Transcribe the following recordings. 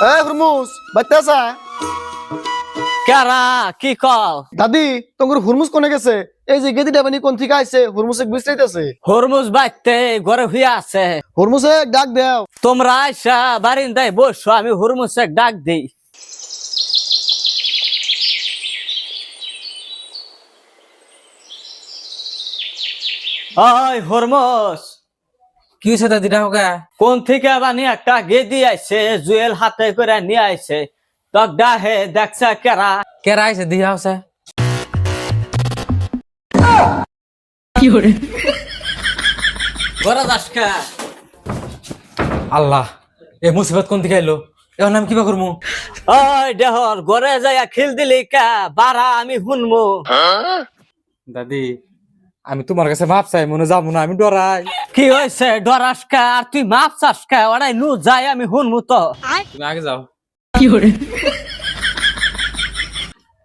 হুরমুস বাচ্চা কারা কি কও দাদি তোমার হুরমুস কোনে গেছে? এই যে গেদি ডাবানি কোন থেকে আইছে হুরমুস এক বিশ্রাইতেছে। হরমুজ বাইতে ঘরে হইয়া আছে। হুরমুসে ডাক দেও। তোমরা আইসা বারিন্দায় বসো, আমি হরমুজ এক ডাক দেই। ওই হরমুজ, কি হয়েছে দাদি ডাকা? কোন থেকে বানি একটা গেদি আইছে, জুয়েল হাতে করে নিয়ে আইছে। তক ডাহে দেখছে কেরা। কেরা আইছে দিয়া আছে? ঘরে যাস কে? আল্লাহ, এ মুসিবত কোন থেকে আইলো? এখন আমি কিবা করবো? ওই দেহর ঘরে যাইয়া খিল দিলি কা বারা, আমি শুনমু। দাদি, আমি তোমার কাছে মাপ চাই, মনে যাবো না, আমি ডরাই। কি হয়েছে ডরাস কা? আর তুই মাপ চাস কা? ওরাই নু যাই, আমি শুনমু তো। তুমি আগে যাও।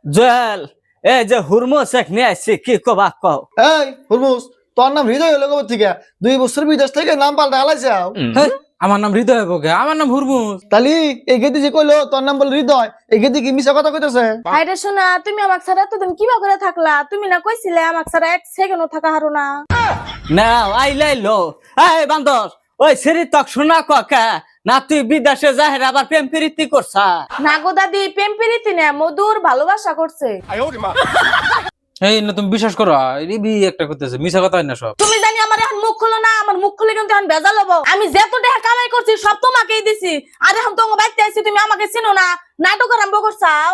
জুয়েল, এই যে হুরমুজ এক নিয়ে আইছি, কি কবা কও। এই হুরমুস, তোর নাম হৃদয় হলো কবে থেকে? 2 বছর বিদেশ থেকে নাম পাল্টা হালাইছে। হেই, আমার নাম হৃদয় বগে, আমার নাম হুরমুজ। তালি এই গেদি যে কইলো তোর নাম বলে হৃদয়, এই গেদি কি মিছা কথা কইতেছে? হাইরে শোনা, তুমি আমাকে ছাড়া এতদিন কিবা করে থাকলা? তুমি না কইছিলে আমাকে ছাড়া এক সেকেন্ডও থাকা হারো না? না আইলাইলো। এই বান্দর, ওই সিরি তক শোনা কা না, তুই বিদেশে যাহের আবার প্রেম প্রীতি করছা? না গো দাদি, প্রেম প্রীতি না, মধুর ভালোবাসা করছে। এই না, তুমি বিশ্বাস করো? রিবি একটা করতেছে, মিছা কথা না সব। তুমি জানি আমার এখন মুখ খুলো না, আমার মুখ খুলে কিন্তু এখন বেজাল হবো। আমি যত টাকা কামাই করছি সব তোমাকেই দিছি, আর এখন তোমাকে বাইতে আইছি, তুমি আমাকে চিনো না, নাটক আরম্ভ করছাও।